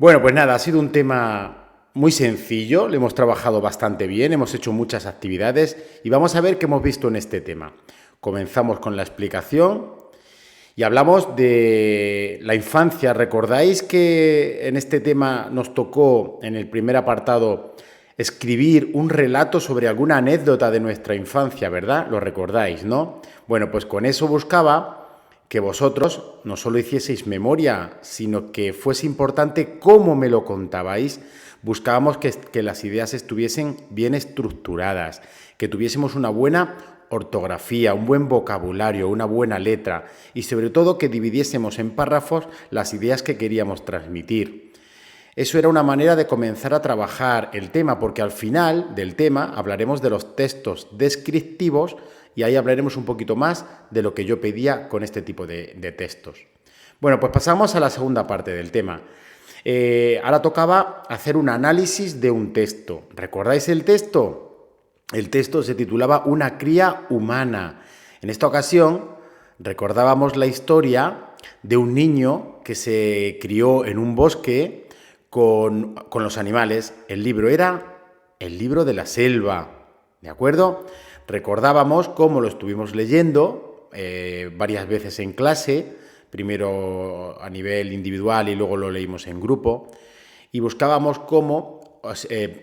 Bueno, pues nada, ha sido un tema muy sencillo, lo hemos trabajado bastante bien, hemos hecho muchas actividades y vamos a ver qué hemos visto en este tema. Comenzamos con la explicación y hablamos de la infancia. ¿Recordáis que en este tema nos tocó, en el primer apartado, escribir un relato sobre alguna anécdota de nuestra infancia, ¿verdad? Lo recordáis, ¿no? Bueno, pues con eso buscaba que vosotros no solo hicieseis memoria, sino que fuese importante cómo me lo contabais. Buscábamos que las ideas estuviesen bien estructuradas, que tuviésemos una buena ortografía, un buen vocabulario, una buena letra y sobre todo que dividiésemos en párrafos las ideas que queríamos transmitir. Eso era una manera de comenzar a trabajar el tema, porque al final del tema hablaremos de los textos descriptivos y ahí hablaremos un poquito más de lo que yo pedía con este tipo de textos. Bueno, pues pasamos a la segunda parte del tema. Ahora tocaba hacer un análisis de un texto. ¿Recordáis el texto? El texto se titulaba Una cría humana. En esta ocasión recordábamos la historia de un niño que se crió en un bosque con los animales. El libro era El libro de la selva, ¿de acuerdo? Recordábamos cómo lo estuvimos leyendo varias veces en clase, primero a nivel individual y luego lo leímos en grupo, y buscábamos cómo,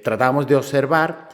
tratábamos de observar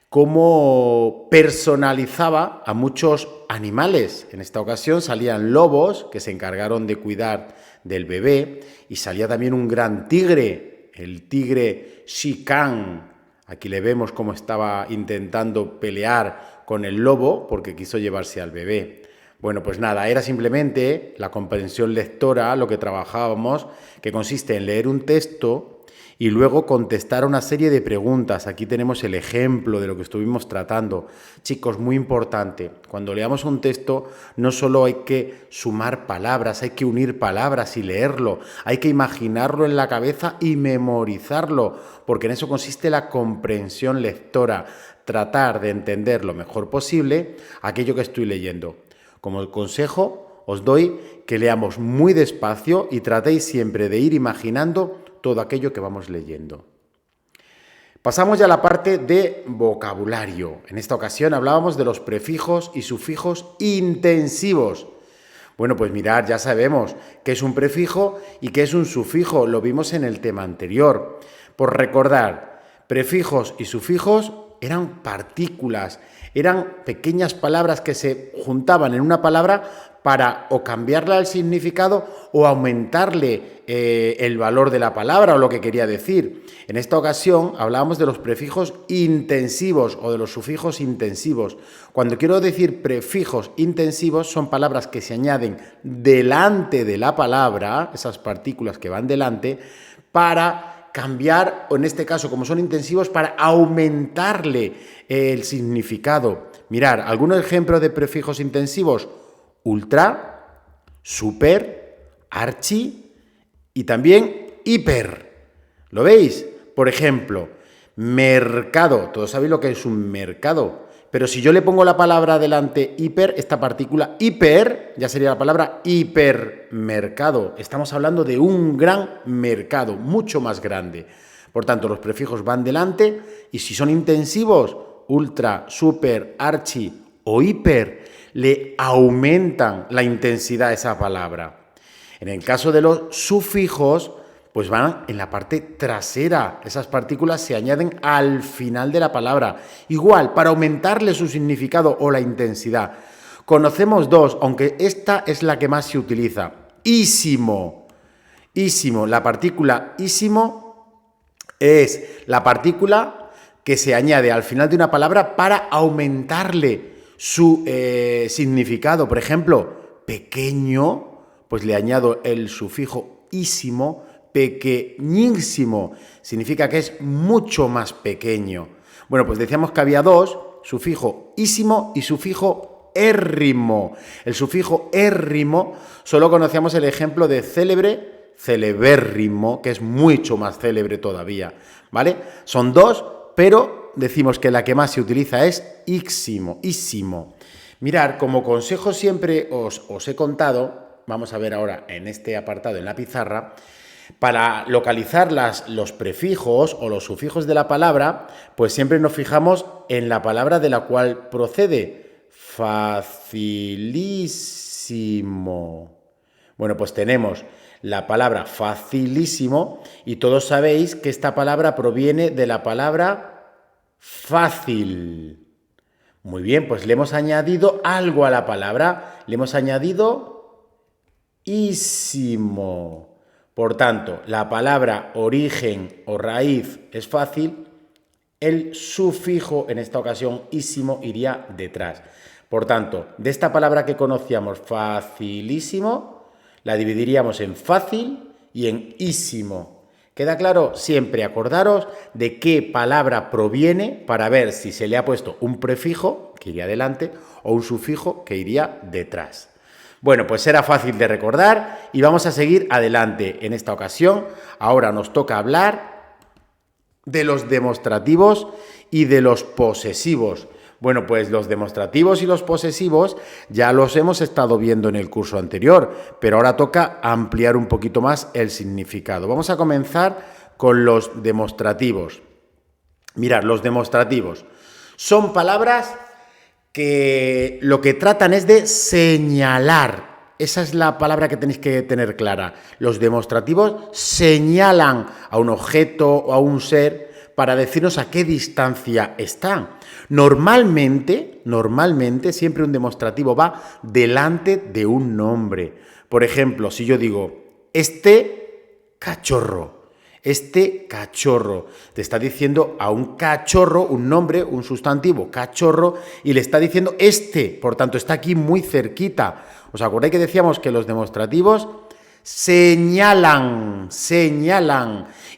cómo personalizaba a muchos animales. En esta ocasión salían lobos que se encargaron de cuidar del bebé y salía también un gran tigre, el tigre Shikang. Aquí le vemos cómo estaba intentando pelear con el lobo porque quiso llevarse al bebé. Bueno, pues nada, era simplemente la comprensión lectora, lo que trabajábamos, que consiste en leer un texto y luego contestar una serie de preguntas. Aquí tenemos el ejemplo de lo que estuvimos tratando. Chicos, muy importante, cuando leamos un texto no solo hay que sumar palabras, hay que unir palabras y leerlo, hay que imaginarlo en la cabeza y memorizarlo, porque en eso consiste la comprensión lectora, tratar de entender lo mejor posible aquello que estoy leyendo. Como consejo, os doy que leamos muy despacio y tratéis siempre de ir imaginando todo aquello que vamos leyendo. Pasamos ya a la parte de vocabulario. En esta ocasión hablábamos de los prefijos y sufijos intensivos. Bueno, pues mirad, ya sabemos qué es un prefijo y qué es un sufijo. Lo vimos en el tema anterior. Por recordar, prefijos y sufijos eran partículas, eran pequeñas palabras que se juntaban en una palabra para o cambiarle el significado o aumentarle el valor de la palabra o lo que quería decir. En esta ocasión hablábamos de los prefijos intensivos o de los sufijos intensivos. Cuando quiero decir prefijos intensivos son palabras que se añaden delante de la palabra, esas partículas que van delante, para cambiar, o en este caso, como son intensivos, para aumentarle el significado. Mirar, algunos ejemplos de prefijos intensivos: ultra, super, archi y también hiper. ¿Lo veis? Por ejemplo, mercado. Todos sabéis lo que es un mercado. Pero si yo le pongo la palabra delante hiper, esta partícula hiper, ya sería la palabra hipermercado. Estamos hablando de un gran mercado, mucho más grande. Por tanto, los prefijos van delante y si son intensivos, ultra, super, archi o hiper, le aumentan la intensidad a esa palabra. En el caso de los sufijos, pues van en la parte trasera. Esas partículas se añaden al final de la palabra. Igual, para aumentarle su significado o la intensidad. Conocemos dos, aunque esta es la que más se utiliza. Ísimo. Ísimo. La partícula ísimo es la partícula que se añade al final de una palabra para aumentarle su significado. Por ejemplo, pequeño, pues le añado el sufijo ísimo. Pequeñísimo significa que es mucho más pequeño. Bueno, pues decíamos que había dos, sufijo ísimo y sufijo érrimo. El sufijo érrimo solo conocíamos el ejemplo de célebre, celebérrimo, que es mucho más célebre todavía, ¿vale? Son dos, pero decimos que la que más se utiliza es ísimo, ísimo. Mirad, como consejo siempre os he contado, vamos a ver ahora en este apartado en la pizarra, Para localizar los prefijos o los sufijos de la palabra, pues siempre nos fijamos en la palabra de la cual procede. Facilísimo. Bueno, pues tenemos la palabra facilísimo y todos sabéis que esta palabra proviene de la palabra fácil. Muy bien, pues le hemos añadido algo a la palabra. Le hemos añadido ísimo. Por tanto, la palabra origen o raíz es fácil, el sufijo, en esta ocasión ísimo, iría detrás. Por tanto, de esta palabra que conocíamos, facilísimo, la dividiríamos en fácil y en ísimo. ¿Queda claro? Siempre acordaros de qué palabra proviene para ver si se le ha puesto un prefijo, que iría delante, o un sufijo, que iría detrás. Bueno, pues era fácil de recordar y vamos a seguir adelante. En esta ocasión, ahora nos toca hablar de los demostrativos y de los posesivos. Bueno, pues los demostrativos y los posesivos ya los hemos estado viendo en el curso anterior, pero ahora toca ampliar un poquito más el significado. Vamos a comenzar con los demostrativos. Mirad, los demostrativos son palabras que lo que tratan es de señalar. Esa es la palabra que tenéis que tener clara. Los demostrativos señalan a un objeto o a un ser para decirnos a qué distancia están. Normalmente, siempre un demostrativo va delante de un nombre. Por ejemplo, si yo digo, este cachorro, te está diciendo a un cachorro, un nombre, un sustantivo, cachorro, y le está diciendo este, por tanto está aquí muy cerquita. ¿Os acordáis que decíamos que los demostrativos señalan,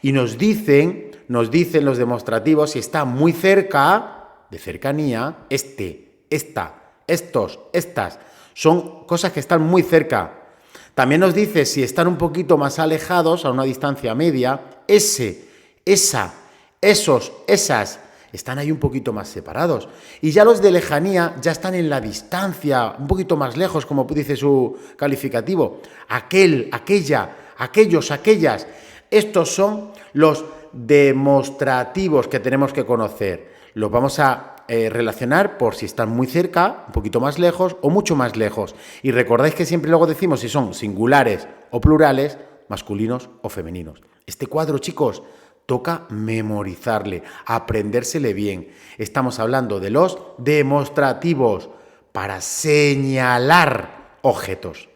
y nos dicen los demostrativos si está muy cerca, de cercanía, este, esta, estos, estas, son cosas que están muy cerca. También nos dice si están un poquito más alejados, a una distancia media, ese, esa, esos, esas, están ahí un poquito más separados. Y ya los de lejanía ya están en la distancia, un poquito más lejos, como dice su calificativo. Aquel, aquella, aquellos, aquellas. Estos son los demostrativos que tenemos que conocer. Los vamos a relacionar por si están muy cerca, un poquito más lejos o mucho más lejos. Y recordáis que siempre luego decimos si son singulares o plurales, masculinos o femeninos. Este cuadro, chicos, toca memorizarle, aprendérsele bien. Estamos hablando de los demostrativos para señalar objetos.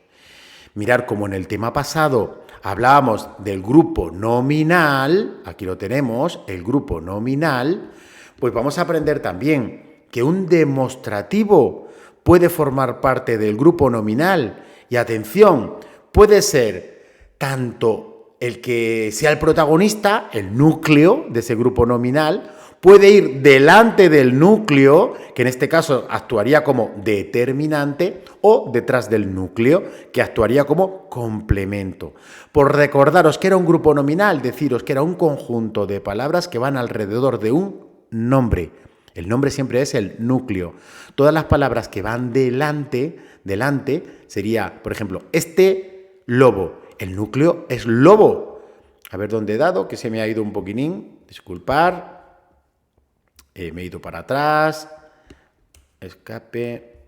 Mirad, como en el tema pasado hablábamos del grupo nominal, aquí lo tenemos, el grupo nominal, pues vamos a aprender también que un demostrativo puede formar parte del grupo nominal y, atención, puede ser tanto el que sea el protagonista, el núcleo de ese grupo nominal, puede ir delante del núcleo, que en este caso actuaría como determinante, o detrás del núcleo, que actuaría como complemento. Por recordaros que era un grupo nominal, deciros que era un conjunto de palabras que van alrededor de un nombre. El nombre siempre es el núcleo. Todas las palabras que van delante sería, por ejemplo, este lobo. El núcleo es lobo. A ver dónde he dado, que se me ha ido un poquitín. Disculpar. Me he ido para atrás. Escape.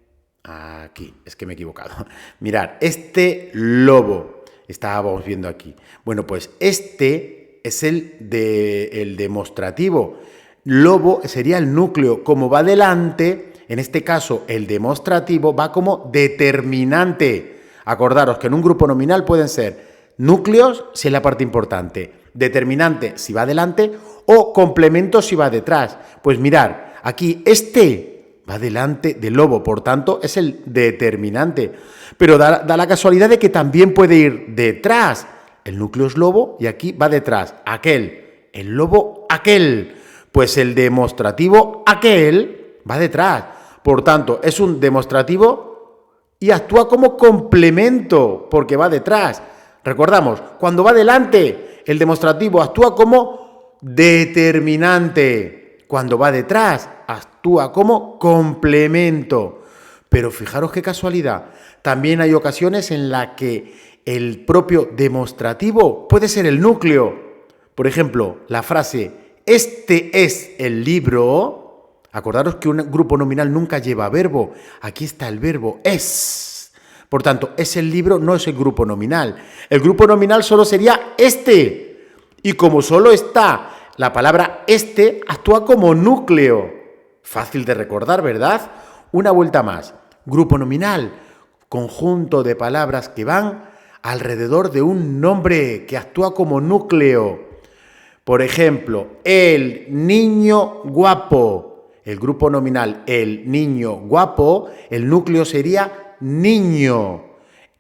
Aquí. Es que me he equivocado. Mirad, este lobo. Estábamos viendo aquí. Bueno, pues este es el demostrativo. Lobo sería el núcleo. Como va delante, en este caso el demostrativo va como determinante. Acordaros que en un grupo nominal pueden ser núcleos si es la parte importante, determinante si va delante o complemento si va detrás. Pues mirar, aquí este va delante del lobo, por tanto es el determinante. Pero da la casualidad de que también puede ir detrás. El núcleo es lobo y aquí va detrás. Aquel, el lobo, aquel. Pues el demostrativo aquel va detrás. Por tanto, es un demostrativo y actúa como complemento porque va detrás. Recordamos, cuando va delante, el demostrativo actúa como determinante. Cuando va detrás, actúa como complemento. Pero fijaros qué casualidad, también hay ocasiones en las que el propio demostrativo puede ser el núcleo. Por ejemplo, la frase, este es el libro. Acordaros que un grupo nominal nunca lleva verbo. Aquí está el verbo es. Por tanto, es el libro, no es el grupo nominal. El grupo nominal solo sería este. Y como solo está la palabra este, actúa como núcleo. Fácil de recordar, ¿verdad? Una vuelta más. Grupo nominal, conjunto de palabras que van alrededor de un nombre que actúa como núcleo. Por ejemplo, el niño guapo. El grupo nominal, el niño guapo, el núcleo sería niño.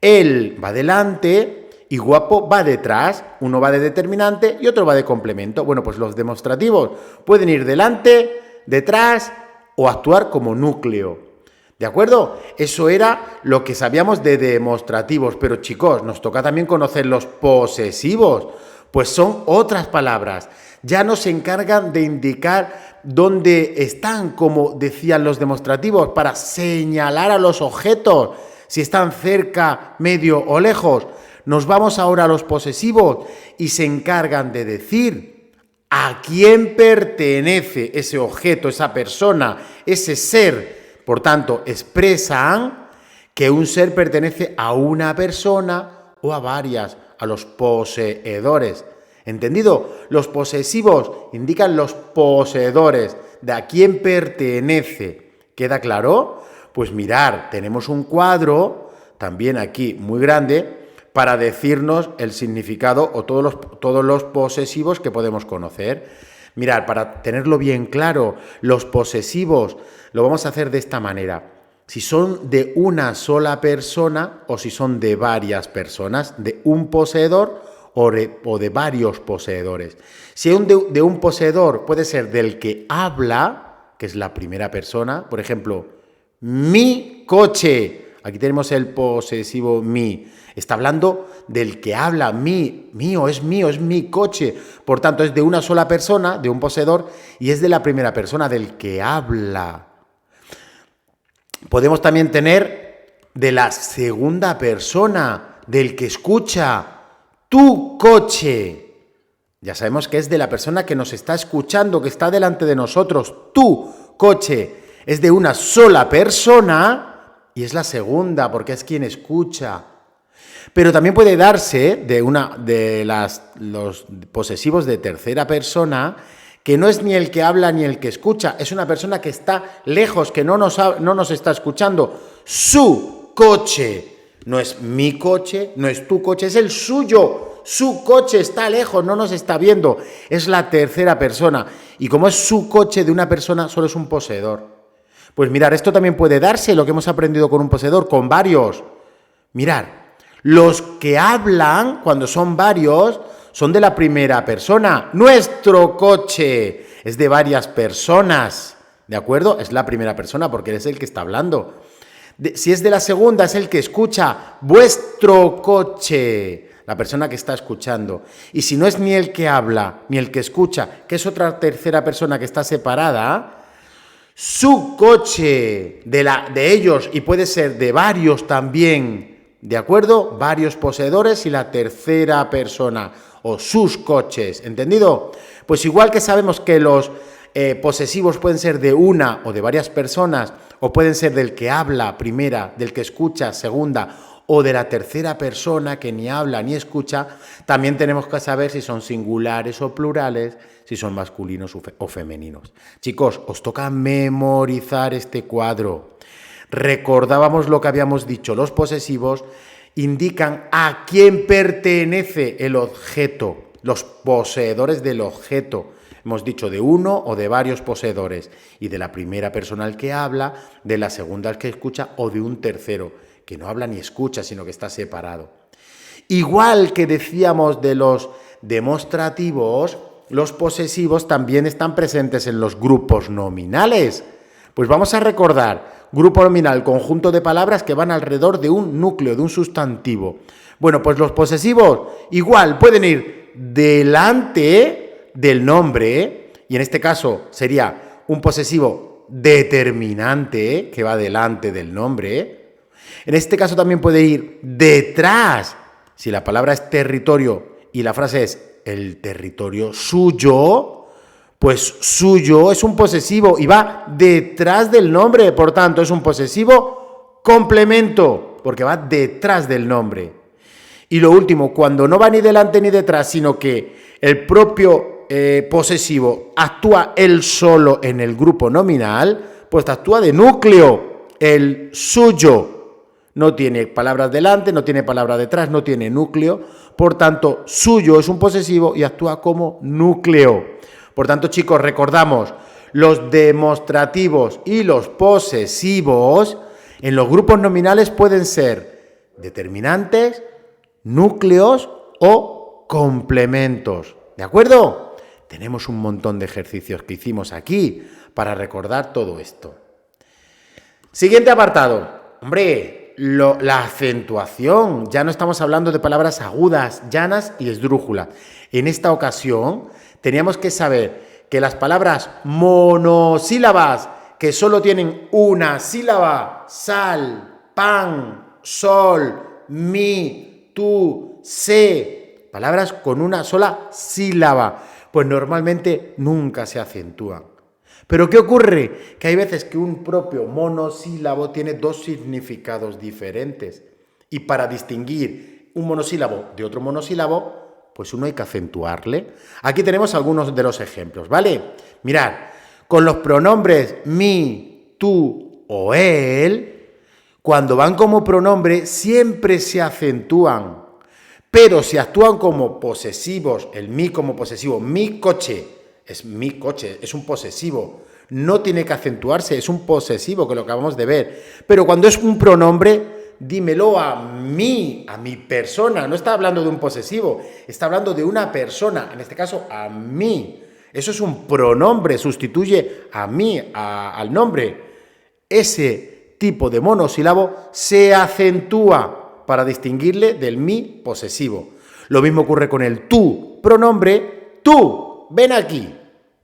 Él va delante y guapo va detrás. Uno va de determinante y otro va de complemento. Bueno, pues los demostrativos pueden ir delante, detrás o actuar como núcleo. ¿De acuerdo? Eso era lo que sabíamos de demostrativos. Pero chicos, nos toca también conocer los posesivos. Pues son otras palabras. Ya nos encargan de indicar dónde están, como decían los demostrativos, para señalar a los objetos, si están cerca, medio o lejos. Nos vamos ahora a los posesivos y se encargan de decir a quién pertenece ese objeto, esa persona, ese ser. Por tanto, expresan que un ser pertenece a una persona o a varias, a los poseedores. ¿Entendido? Los posesivos indican los poseedores, de a quién pertenece. ¿Queda claro? Pues mirar, tenemos un cuadro, también aquí muy grande, para decirnos el significado o todos los posesivos que podemos conocer. Mirad, para tenerlo bien claro, los posesivos lo vamos a hacer de esta manera. Si son de una sola persona o si son de varias personas, de un poseedor o de varios poseedores. Si es de un poseedor, puede ser del que habla, que es la primera persona. Por ejemplo, mi coche. Aquí tenemos el posesivo mi. Está hablando del que habla, mío, es mi coche. Por tanto, es de una sola persona, de un poseedor, y es de la primera persona, del que habla. Podemos también tener de la segunda persona, del que escucha, tu coche. Ya sabemos que es de la persona que nos está escuchando, que está delante de nosotros. Tu coche es de una sola persona y es la segunda porque es quien escucha. Pero también puede darse de los posesivos de tercera persona, que no es ni el que habla ni el que escucha, es una persona que está lejos, que no nos está escuchando. Su coche. No es mi coche, no es tu coche, es el suyo. Su coche está lejos, no nos está viendo. Es la tercera persona. Y como es su coche de una persona, solo es un poseedor. Pues mirar, esto también puede darse, lo que hemos aprendido con un poseedor, con varios. Mirar, los que hablan, cuando son varios, son de la primera persona. Nuestro coche es de varias personas, ¿de acuerdo? Es la primera persona porque eres el que está hablando. Si es de la segunda, es el que escucha. Vuestro coche, la persona que está escuchando. Y si no es ni el que habla, ni el que escucha, que es otra tercera persona que está separada, su coche, de ellos, y puede ser de varios también, ¿de acuerdo? Varios poseedores y la tercera persona, o sus coches, ¿entendido? Pues igual que sabemos que los posesivos pueden ser de una o de varias personas, o pueden ser del que habla primera, del que escucha segunda, o de la tercera persona que ni habla ni escucha, también tenemos que saber si son singulares o plurales, si son masculinos o femeninos. Chicos, os toca memorizar este cuadro. Recordábamos lo que habíamos dicho, los posesivos indican a quién pertenece el objeto, los poseedores del objeto. Hemos dicho de uno o de varios poseedores, y de la primera persona al que habla, de la segunda al que escucha o de un tercero, que no habla ni escucha, sino que está separado. Igual que decíamos de los demostrativos, los posesivos también están presentes en los grupos nominales. Pues vamos a recordar, grupo nominal, conjunto de palabras que van alrededor de un núcleo, de un sustantivo. Bueno, pues los posesivos igual pueden ir delante del nombre, y en este caso sería un posesivo determinante, que va delante del nombre. En este caso también puede ir detrás. Si la palabra es territorio y la frase es el territorio suyo, pues suyo es un posesivo y va detrás del nombre. Por tanto, es un posesivo complemento, porque va detrás del nombre. Y lo último, cuando no va ni delante ni detrás, sino que el propio posesivo actúa él solo en el grupo nominal, pues actúa de núcleo, el suyo. No tiene palabras delante, no tiene palabras detrás, no tiene núcleo. Por tanto, suyo es un posesivo y actúa como núcleo. Por tanto, chicos, recordamos, los demostrativos y los posesivos en los grupos nominales pueden ser determinantes, núcleos o complementos. ¿De acuerdo? Tenemos un montón de ejercicios que hicimos aquí para recordar todo esto. Siguiente apartado. Hombre, la acentuación. Ya no estamos hablando de palabras agudas, llanas y esdrújulas. En esta ocasión teníamos que saber que las palabras monosílabas, que solo tienen una sílaba, sal, pan, sol, mi, tú, sé, palabras con una sola sílaba, pues normalmente nunca se acentúan. Pero ¿qué ocurre? Que hay veces que un propio monosílabo tiene dos significados diferentes. Y para distinguir un monosílabo de otro monosílabo, pues uno hay que acentuarle. Aquí tenemos algunos de los ejemplos, ¿vale? Mirad, con los pronombres mi, tú o él, cuando van como pronombre siempre se acentúan. Pero si actúan como posesivos, el mi como posesivo, mi coche, es mi coche, es un posesivo, no tiene que acentuarse, es un posesivo, que lo acabamos de ver. Pero cuando es un pronombre, dímelo a mi persona, no está hablando de un posesivo, está hablando de una persona, en este caso a mí. Eso es un pronombre, sustituye a mí, al nombre. Ese tipo de monosílabo se acentúa para distinguirle del mi posesivo. Lo mismo ocurre con el tú, pronombre tú. Ven aquí,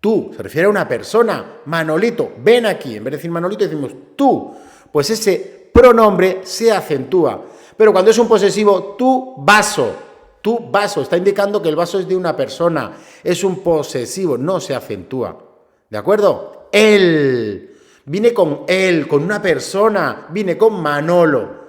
tú, se refiere a una persona, Manolito, ven aquí, en vez de decir Manolito decimos tú, pues ese pronombre se acentúa, pero cuando es un posesivo, tu vaso, está indicando que el vaso es de una persona, es un posesivo, no se acentúa, ¿de acuerdo? Él, vine con él, con una persona, vine con Manolo,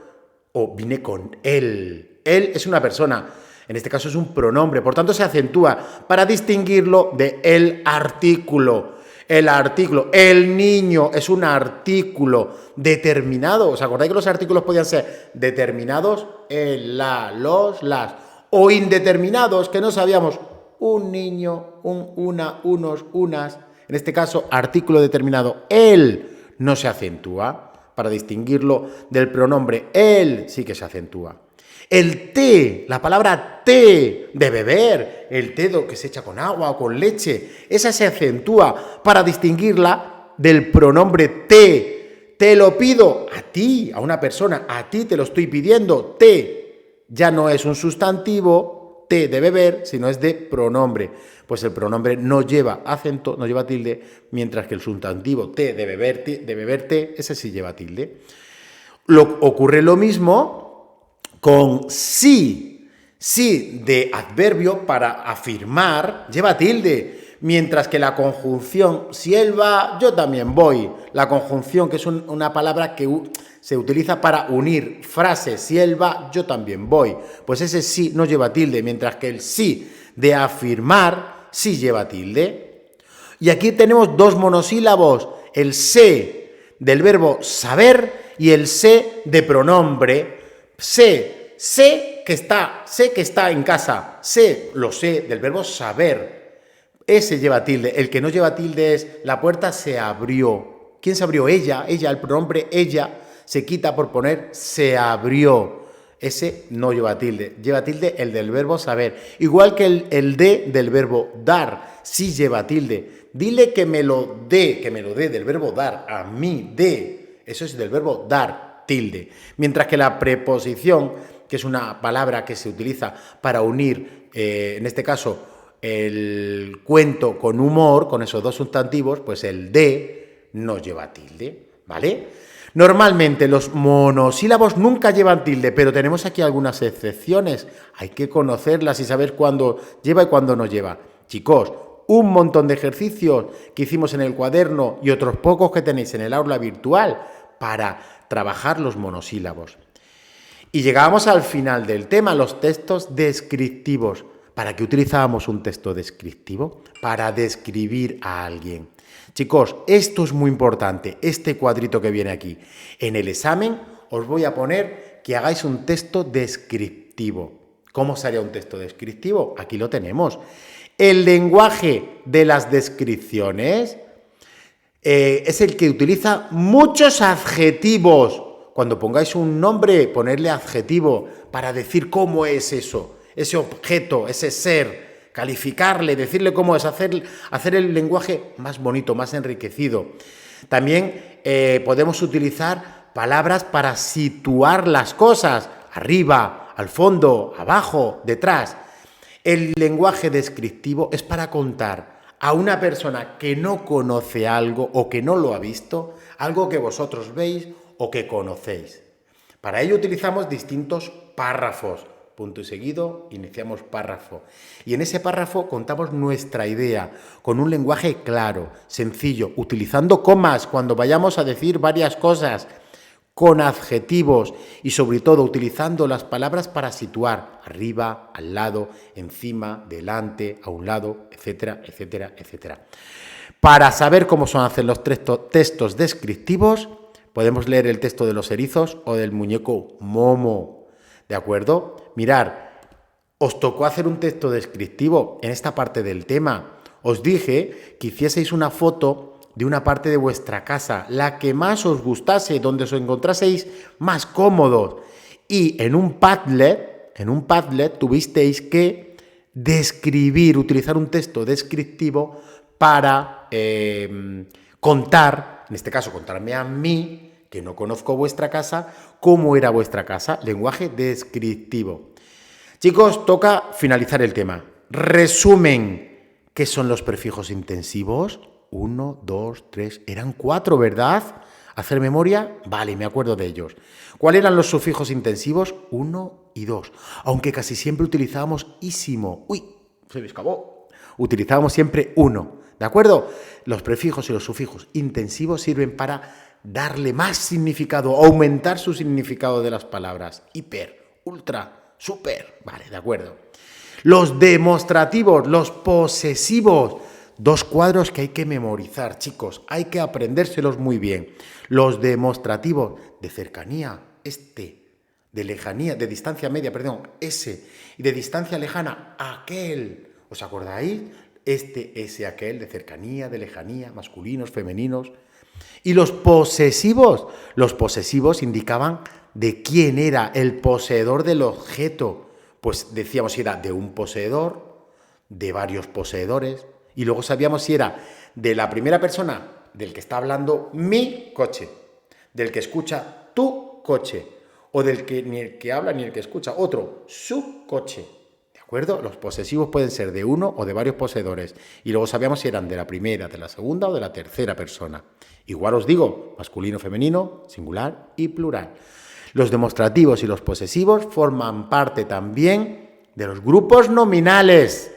o vine con él es una persona. En este caso es un pronombre, por tanto se acentúa para distinguirlo de el artículo. El artículo, el niño es un artículo determinado. ¿Os acordáis que los artículos podían ser determinados? El, la, los, las. O indeterminados, que no sabíamos. Un niño, un, una, unos, unas. En este caso, artículo determinado. El no se acentúa. Para distinguirlo del pronombre él sí que se acentúa. El té, la palabra té, de beber, el té que se echa con agua o con leche, esa se acentúa para distinguirla del pronombre té. Te lo pido a ti, a una persona, a ti te lo estoy pidiendo, té. Ya no es un sustantivo, té de beber, sino es de pronombre. Pues el pronombre no lleva acento, no lleva tilde, mientras que el sustantivo té de beber té, ese sí lleva tilde. Ocurre lo mismo con sí. Sí de adverbio para afirmar lleva tilde, mientras que la conjunción si él va, yo también voy. La conjunción, que es una palabra que se utiliza para unir frases, si él va, yo también voy. Pues ese sí no lleva tilde, mientras que el sí de afirmar sí lleva tilde. Y aquí tenemos dos monosílabos, el sé del verbo saber y el sé de pronombre. Sé que está en casa, lo sé, del verbo saber. Ese lleva tilde. El que no lleva tilde es la puerta se abrió. ¿Quién se abrió? Ella, el pronombre ella se quita por poner se abrió. Ese no lleva tilde. Lleva tilde el del verbo saber. Igual que el de del verbo dar, sí lleva tilde. Dile que me lo dé del verbo dar, a mí, dé. Eso es del verbo dar, tilde. Mientras que la preposición, que es una palabra que se utiliza para unir, en este caso, el cuento con humor, con esos dos sustantivos, pues el de no lleva tilde, ¿vale? Normalmente los monosílabos nunca llevan tilde, pero tenemos aquí algunas excepciones. Hay que conocerlas y saber cuándo lleva y cuándo no lleva. Chicos, un montón de ejercicios que hicimos en el cuaderno y otros pocos que tenéis en el aula virtual para trabajar los monosílabos. Y llegábamos al final del tema, los textos descriptivos. ¿Para qué utilizábamos un texto descriptivo? Para describir a alguien. Chicos, esto es muy importante, este cuadrito que viene aquí. En el examen os voy a poner que hagáis un texto descriptivo. ¿Cómo sería un texto descriptivo? Aquí lo tenemos. El lenguaje de las descripciones es el que utiliza muchos adjetivos. Cuando pongáis un nombre, ponerle adjetivo para decir cómo es eso, ese objeto, ese ser. Calificarle, decirle cómo es, hacer el lenguaje más bonito, más enriquecido. También podemos utilizar palabras para situar las cosas, arriba, al fondo, abajo, detrás. El lenguaje descriptivo es para contar a una persona que no conoce algo o que no lo ha visto, algo que vosotros veis o que conocéis. Para ello utilizamos distintos párrafos. Punto y seguido, iniciamos párrafo. Y en ese párrafo contamos nuestra idea con un lenguaje claro, sencillo, utilizando comas cuando vayamos a decir varias cosas, con adjetivos y sobre todo utilizando las palabras para situar arriba, al lado, encima, delante, a un lado, etcétera, etcétera, etcétera. Para saber cómo son hacer los textos descriptivos, podemos leer el texto de los erizos o del muñeco Momo. ¿De acuerdo? Mirad, os tocó hacer un texto descriptivo en esta parte del tema. Os dije que hicieseis una foto de una parte de vuestra casa, la que más os gustase, donde os encontraseis más cómodos. Y en un Padlet tuvisteis que describir, utilizar un texto descriptivo para contar, en este caso contarme a mí, que no conozco vuestra casa, cómo era vuestra casa, lenguaje descriptivo. Chicos, toca finalizar el tema. Resumen, ¿qué son los prefijos intensivos? 1, 2, 3, eran 4, ¿verdad? ¿Hacer memoria? Vale, me acuerdo de ellos. ¿Cuáles eran los sufijos intensivos? 1 y 2, aunque casi siempre utilizábamos ísimo. ¡Uy! Se me escapó. Utilizábamos siempre 1, ¿de acuerdo? Los prefijos y los sufijos intensivos sirven para darle más significado, aumentar su significado de las palabras. Hiper, ultra, super. Vale, de acuerdo. Los demostrativos, los posesivos. 2 cuadros que hay que memorizar, chicos. Hay que aprendérselos muy bien. Los demostrativos de cercanía, de lejanía, de distancia media, perdón, ese. Y de distancia lejana, aquel. ¿Os acordáis? Ese, aquel, de cercanía, de lejanía, masculinos, femeninos. Y los posesivos indicaban de quién era el poseedor del objeto. Pues decíamos si era de un poseedor, de varios poseedores, y luego sabíamos si era de la primera persona, del que está hablando mi coche, del que escucha tu coche, o del que ni el que habla ni el que escucha otro, su coche. ¿De acuerdo? Los posesivos pueden ser de uno o de varios poseedores, y luego sabíamos si eran de la primera, de la segunda o de la tercera persona. Igual os digo, masculino, femenino, singular y plural. Los demostrativos y los posesivos forman parte también de los grupos nominales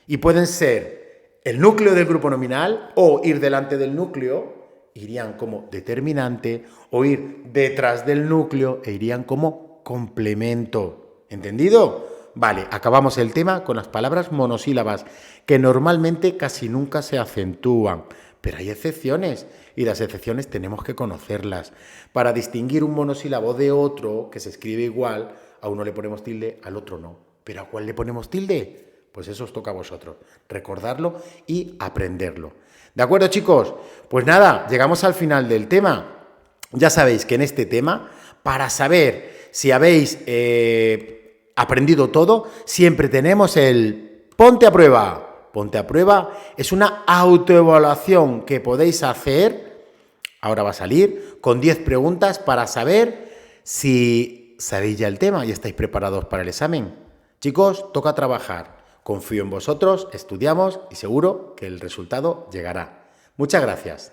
y pueden ser el núcleo del grupo nominal o ir delante del núcleo, irían como determinante, o ir detrás del núcleo e irían como complemento. ¿Entendido? Vale, acabamos el tema con las palabras monosílabas, que normalmente casi nunca se acentúan, pero hay excepciones y las excepciones tenemos que conocerlas. Para distinguir un monosílabo de otro, que se escribe igual, a uno le ponemos tilde, al otro no. ¿Pero a cuál le ponemos tilde? Pues eso os toca a vosotros, recordarlo y aprenderlo. ¿De acuerdo, chicos? Pues nada, llegamos al final del tema. Ya sabéis que en este tema, para saber si habéis aprendido todo, siempre tenemos el ponte a prueba. Ponte a prueba es una autoevaluación que podéis hacer, ahora va a salir, con 10 preguntas para saber si sabéis ya el tema y estáis preparados para el examen. Chicos, toca trabajar. Confío en vosotros, estudiamos y seguro que el resultado llegará. Muchas gracias.